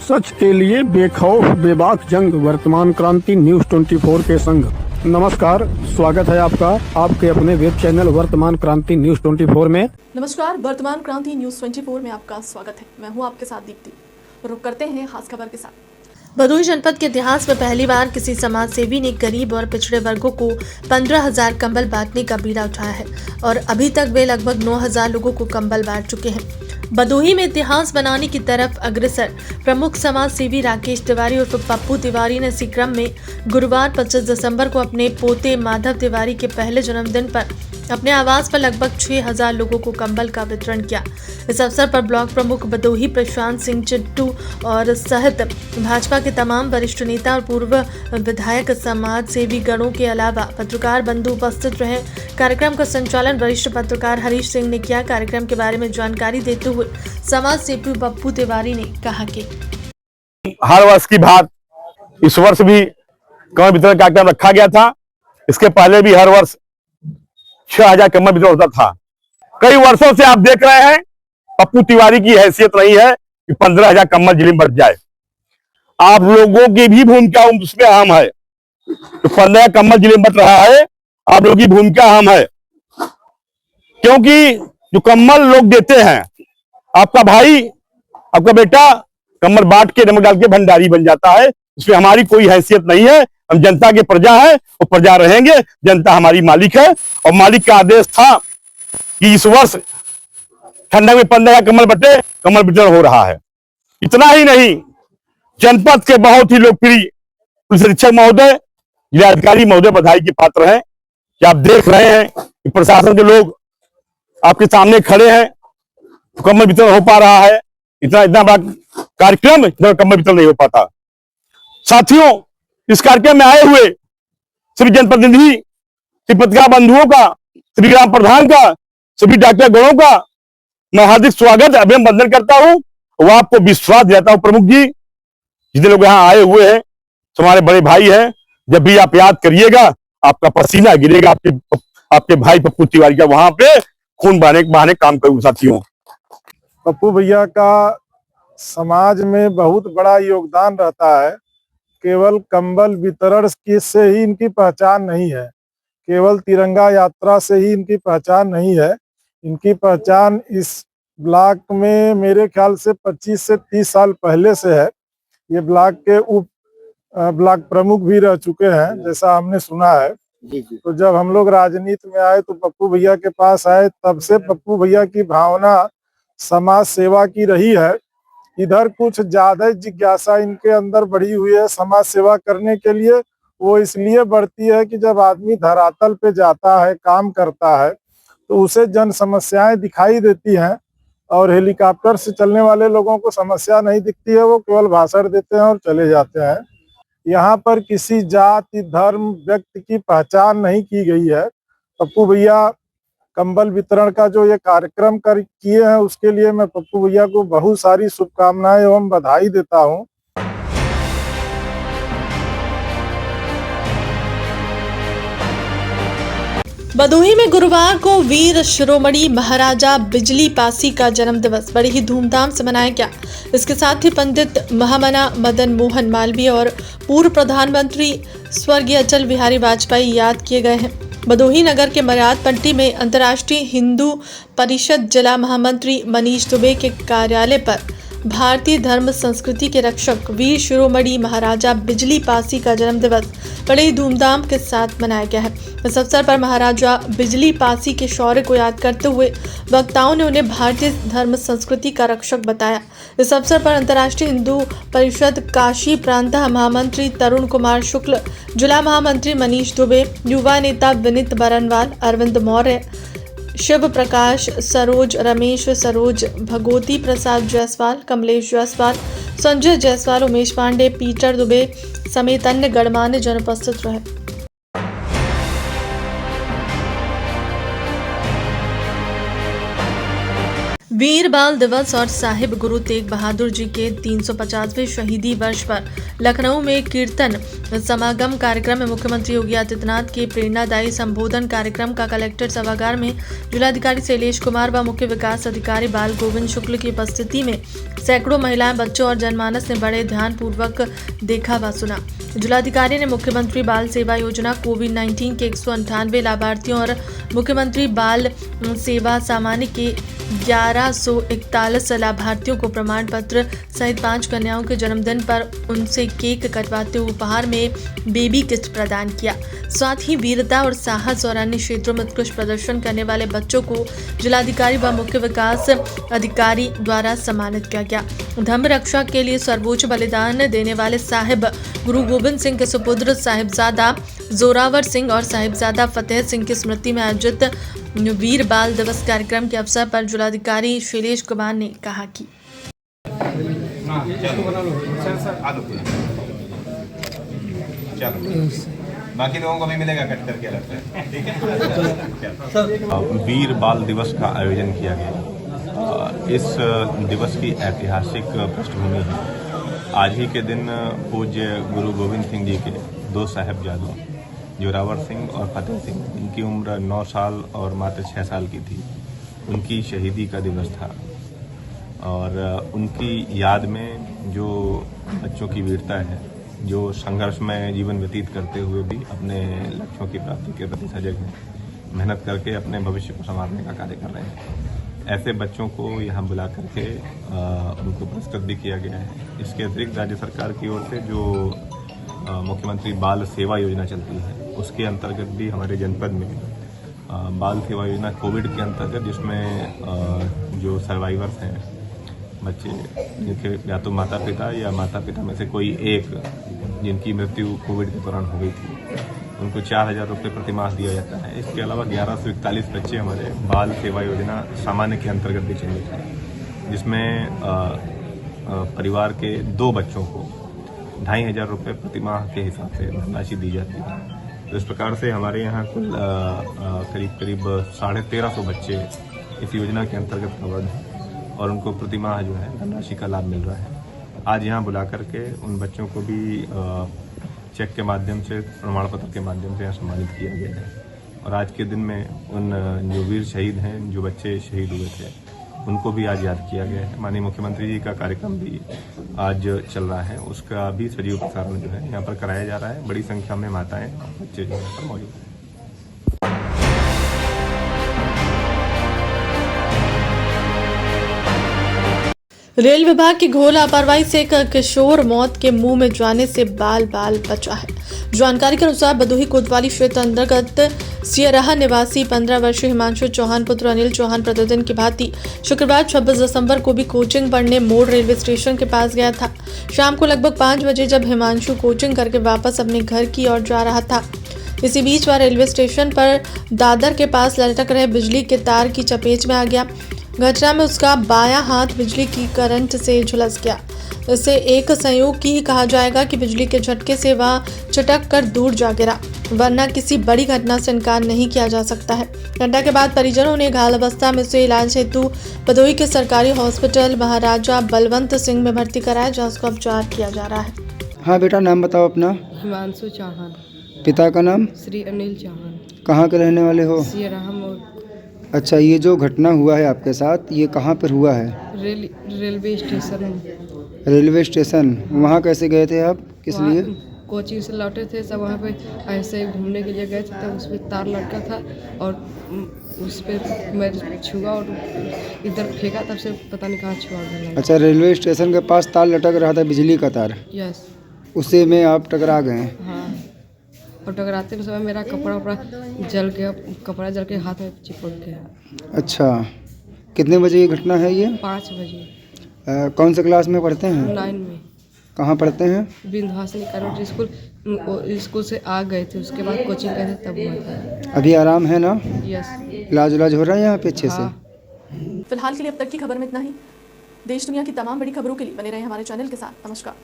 सच के लिए बेखौफ बेबाक जंग, वर्तमान क्रांति न्यूज 24 के संग। नमस्कार, स्वागत है आपका आपके अपने वेब चैनल वर्तमान क्रांति न्यूज 24 में। नमस्कार, वर्तमान क्रांति न्यूज 24 में आपका स्वागत है। मैं हूं आपके साथ दीप्ति। रुक करते हैं खास खबर के साथ। भदोही जनपद के इतिहास में पहली बार किसी समाज सेवी ने गरीब और पिछड़े वर्गों को 15,000 कंबल बांटने का बीड़ा उठाया है और अभी तक वे लगभग 9,000 लोगों को कंबल बांट चुके हैं। भदोही में इतिहास बनाने की तरफ अग्रसर प्रमुख समाज सेवी राकेश तिवारी और पप्पू तिवारी ने इसी क्रम में गुरुवार 25 दिसंबर को अपने पोते माधव तिवारी के पहले जन्मदिन पर अपने आवास पर लगभग 6,000 लोगों को कंबल का वितरण किया। इस अवसर पर ब्लॉक प्रमुख भदोही प्रशांत सिंह चिट्टू और सहित भाजपा के तमाम वरिष्ठ नेता और पूर्व विधायक समाज सेवी गणों के अलावा पत्रकार बंधु उपस्थित रहे। कार्यक्रम का संचालन वरिष्ठ पत्रकार हरीश सिंह ने किया। कार्यक्रम के बारे में जानकारी देते हुए समाज सेवी पप्पू तिवारी ने कहा कि हर वर्ष की भात इस वर्ष भी कंबल वितरण कार्यक्रम रखा गया था। इसके पहले भी हर वर्ष 6,000 कंबल वितरण होता था। कई वर्षों से आप देख रहे हैं पप्पू तिवारी की हैसियत नहीं है कि 15,000 कंबल जिले में बच जाए। आप लोगों की भी भूमिका उसमें अहम है। तो 15 कंबल जिले में बच रहा है, आप लोगों की भूमिका अहम है, क्योंकि जो कंबल लोग देते हैं, आपका भाई आपका बेटा कंबल बांट के नमक डाल के भंडारी बन जाता है। इसमें हमारी कोई हैसियत नहीं है। हम जनता के प्रजा है और प्रजा रहेंगे। जनता हमारी मालिक है और मालिक का आदेश था कि इस वर्ष ठंडक में 15,000 कंबल बटे, कंबल वितरण हो रहा है। इतना ही नहीं, जनपद के बहुत ही लोकप्रिय पुलिस अधीक्षक महोदय, जिलाधिकारी महोदय बधाई के पात्र हैं कि आप देख रहे हैं कि प्रशासन के लोग आपके सामने खड़े हैं, कंबल वितरण हो पा रहा है। इतना बड़ा कार्यक्रम इतना कंबल वितरण नहीं हो पाता। साथियों, इस कार्यक्रम में आए हुए सभी जनप्रतिनिधि, सभी पत्रकार बंधुओं का, सभी ग्राम प्रधान का, सभी डॉक्टर गणों का मैं हार्दिक स्वागत अभिनंदन करता हूं। वो आपको विश्वास दिलाता हूं प्रमुख जी, जितने लोग यहाँ आए हुए हैं हमारे बड़े भाई हैं। जब भी आप याद करिएगा आपका पसीना गिरेगा। आपके भाई पप्पू तिवारी का वहां पे खून बहाने काम करूंगा। साथियों, पप्पू भैया का समाज में बहुत बड़ा योगदान रहता है। केवल कंबल वितरण से ही इनकी पहचान नहीं है, केवल तिरंगा यात्रा से ही इनकी पहचान नहीं है। इनकी पहचान इस ब्लॉक में मेरे ख्याल से 25 से 30 साल पहले से है। ये ब्लॉक के उप ब्लॉक प्रमुख भी रह चुके हैं, जैसा हमने सुना है। तो जब हम लोग राजनीति में आए तो पप्पू भैया के पास आए, तब से पप्पू भैया की भावना समाज सेवा की रही है। इधर कुछ ज्यादा जिज्ञासा इनके अंदर बढ़ी हुई है समाज सेवा करने के लिए। वो इसलिए बढ़ती है कि जब आदमी धरातल पे जाता है, काम करता है, तो उसे जन समस्याएं दिखाई देती हैं और हेलीकॉप्टर से चलने वाले लोगों को समस्या नहीं दिखती है। वो केवल भाषण देते हैं और चले जाते हैं। यहाँ पर किसी जाति, धर्म, व्यक्ति की पहचान नहीं की गई है। पप्पू भैया कंबल वितरण का जो ये कार्यक्रम किए हैं, उसके लिए मैं पप्पू भैया को बहुत सारी शुभकामनाएं एवं बधाई देता हूं। भदोही में गुरुवार को वीर शिरोमणि महाराजा बिजली पासी का जन्म दिवस बड़ी ही धूमधाम से मनाया गया। इसके साथ ही पंडित महामना मदन मोहन मालवीय और पूर्व प्रधानमंत्री स्वर्गीय अटल बिहारी वाजपेयी याद किए गए हैं। भदोही नगर के मर्याद पट्टी में अंतर्राष्ट्रीय हिंदू परिषद जिला महामंत्री मनीष दुबे के कार्यालय पर भारतीय धर्म संस्कृति के रक्षक वीर शिरोमणि महाराजा बिजली पासी का जन्म दिवस बड़े ही धूमधाम के साथ मनाया गया है। इस अवसर पर महाराजा बिजली पासी के शौर्य को याद करते हुए वक्ताओं ने उन्हें भारतीय धर्म संस्कृति का रक्षक बताया। इस अवसर पर अंतर्राष्ट्रीय हिंदू परिषद काशी प्रांत महामंत्री तरुण कुमार शुक्ल, जिला महामंत्री मनीष दुबे, युवा नेता विनीत बरनवाल, अरविंद मौर्य, शिव प्रकाश सरोज, रमेश सरोज, भगवती प्रसाद जायसवाल, कमलेश जायसवाल, संजय जायसवाल, उमेश पांडे, पीटर दुबे समेत अन्य गणमान्य जन उपस्थित रहे। वीर बाल दिवस और साहिब गुरु तेग बहादुर जी के 350वें शहीदी वर्ष पर लखनऊ में कीर्तन समागम कार्यक्रम में मुख्यमंत्री योगी आदित्यनाथ के प्रेरणादायी संबोधन कार्यक्रम का कलेक्टर सभागार में जिलाधिकारी शैलेश कुमार व मुख्य विकास अधिकारी बाल गोविंद शुक्ल की उपस्थिति में सैकड़ों महिलाएं, बच्चों और जनमानस ने बड़े ध्यानपूर्वक देखा व सुना। जिलाधिकारी ने मुख्यमंत्री बाल सेवा योजना कोविड-19 के 198 लाभार्थियों और मुख्यमंत्री बाल सेवा सामान्य के 1141 लाभार्थियों को प्रमाण पत्र सहित 5 कन्याओं के जन्मदिन पर उनसे केक कटवाते हुए उपहार में बेबी किट प्रदान किया। साथ ही वीरता और साहस और अन्य क्षेत्रों में उत्कृष्ट प्रदर्शन करने वाले बच्चों को जिलाधिकारी व मुख्य विकास अधिकारी द्वारा सम्मानित किया गया। धर्म रक्षा के लिए सर्वोच्च बलिदान देने वाले साहिब गुरु गोविंद सिंह के सुपुत्र साहिबजादा जोरावर सिंह और साहिबजादा फतेह सिंह की स्मृति में आयोजित वीर बाल दिवस कार्यक्रम के अवसर पर जिलाधिकारी शैलेश कुमार ने कहा कि बाकी लोगों को भी मिलेगा कट करके लगता है, ठीक है। वीर बाल दिवस का आयोजन किया गया। इस दिवस की ऐतिहासिक पृष्ठभूमि है। आज ही के दिन पूज्य गुरु गोविंद सिंह जी के 2 साहिबजादों जोरावर सिंह और फतेह सिंह, इनकी उम्र 9 साल और मात्र 6 साल की थी, उनकी शहीदी का दिवस था। और उनकी याद में जो बच्चों की वीरता है, जो संघर्ष में जीवन व्यतीत करते हुए भी अपने लक्ष्यों की प्राप्ति के प्रति सजग हैं, मेहनत करके अपने भविष्य को संवारने का कार्य कर रहे हैं। ऐसे बच्चों को यहाँ बुला करके उनको पुरस्कृत भी किया गया है। इसके अतिरिक्त राज्य सरकार की ओर से जो मुख्यमंत्री बाल सेवा योजना चलती है, उसके अंतर्गत भी हमारे जनपद में बाल सेवा योजना कोविड के अंतर्गत, जिसमें जो सर्वाइवर्स हैं बच्चे, जिनके या तो माता पिता या माता पिता में से कोई एक जिनकी मृत्यु कोविड के दौरान हो गई थी, उनको 4000 रुपये प्रतिमाह दिया जाता है। इसके अलावा 1141 बच्चे हमारे बाल सेवा योजना सामान्य के अंतर्गत भी चिन्हित हैं, जिसमें परिवार के 2 बच्चों को 2500 रुपये प्रतिमाह के हिसाब से धनराशि दी जाती है। तो इस प्रकार से हमारे यहाँ कुल करीब 1350 बच्चे इस योजना के अंतर्गत कवर्ड हैं और उनको प्रतिमाह जो है धनराशि का लाभ मिल रहा है। आज यहाँ बुला करके उन बच्चों को भी चेक के माध्यम से, प्रमाण पत्र के माध्यम से यहाँ सम्मानित किया गया है। और आज के दिन में उन जो वीर शहीद हैं, जो बच्चे शहीद हुए थे, उनको भी आज याद किया गया है। माननीय मुख्यमंत्री जी का कार्यक्रम भी आज चल रहा है, उसका भी सजीव प्रसारण जो है यहाँ पर कराया जा रहा है। बड़ी संख्या में माताएं और बच्चे जो यहाँ पर मौजूद हैं। रेल विभाग की घोर लापरवाही से एक किशोर मौत के मुंह में जाने से बाल बचा है। जानकारी के अनुसार भदोही कोतवाली क्षेत्र अंतर्गत सियराहा निवासी 15 वर्षीय हिमांशु चौहान पुत्र अनिल चौहान प्रतिदिन की भांति शुक्रवार 26 दिसंबर को भी कोचिंग पढ़ने मोड़ रेलवे स्टेशन के पास गया था। शाम को लगभग 5 बजे जब हिमांशु कोचिंग करके वापस अपने घर की ओर जा रहा था, इसी बीच वह रेलवे स्टेशन पर दादर के पास लटक रहे बिजली के तार की चपेट में आ गया। घटना में उसका बायां हाथ बिजली की करंट से झुलस गया। इसे एक संयोग की कहा जाएगा कि बिजली के झटके से वह चटक कर दूर जा गिरा, वरना किसी बड़ी घटना से इनकार नहीं किया जा सकता है। घटना के बाद परिजनों ने घायल अवस्था में उसे इलाज हेतु भदोही के सरकारी हॉस्पिटल महाराजा बलवंत सिंह में भर्ती कराया, जहां उसका उपचार किया जा रहा है। हाँ बेटा, नाम बताओ अपना। हिमांशु चौहान। पिता का नाम? श्री अनिल चौहान। कहाँ के रहने वाले हो? सियराहा मोड़। अच्छा, ये जो घटना हुआ है आपके साथ, ये कहाँ पर हुआ है? Railway station. Railway station. वहाँ कैसे गए थे आप, किस लिए? कोचिंग से लौटे थे, सब वहाँ पे ऐसे घूमने के लिए गए थे, तब उस पर तार लटका था और उस पर मैं छुआ और इधर फेंका, तब से पता नहीं कहाँ छुआ। अच्छा, रेलवे स्टेशन के पास तार लटक रहा था, बिजली का तार? यस। उसी में आप टकरा गए? हाँ, और टकराते समय मेरा कपड़ा जल गया, कपड़ा जल के हाथ में चिपक गया। अच्छा, कितने बजे ये घटना है ये? 5 बजे। कौन से क्लास में पढ़ते हैं? 9 में। कहाँ पढ़ते हैं? विंध्यवासिनी कॉन्वेंट स्कूल से आ गए थे, उसके बाद कोचिंग गए थे, तब हुआ था। अभी आराम है ना? यस। इलाज हो रहा है यहाँ पे अच्छे से? फिलहाल के लिए अब तक की खबर में इतना ही। देश दुनिया की तमाम बड़ी खबरों के लिए बने रहे हमारे चैनल के साथ। नमस्कार।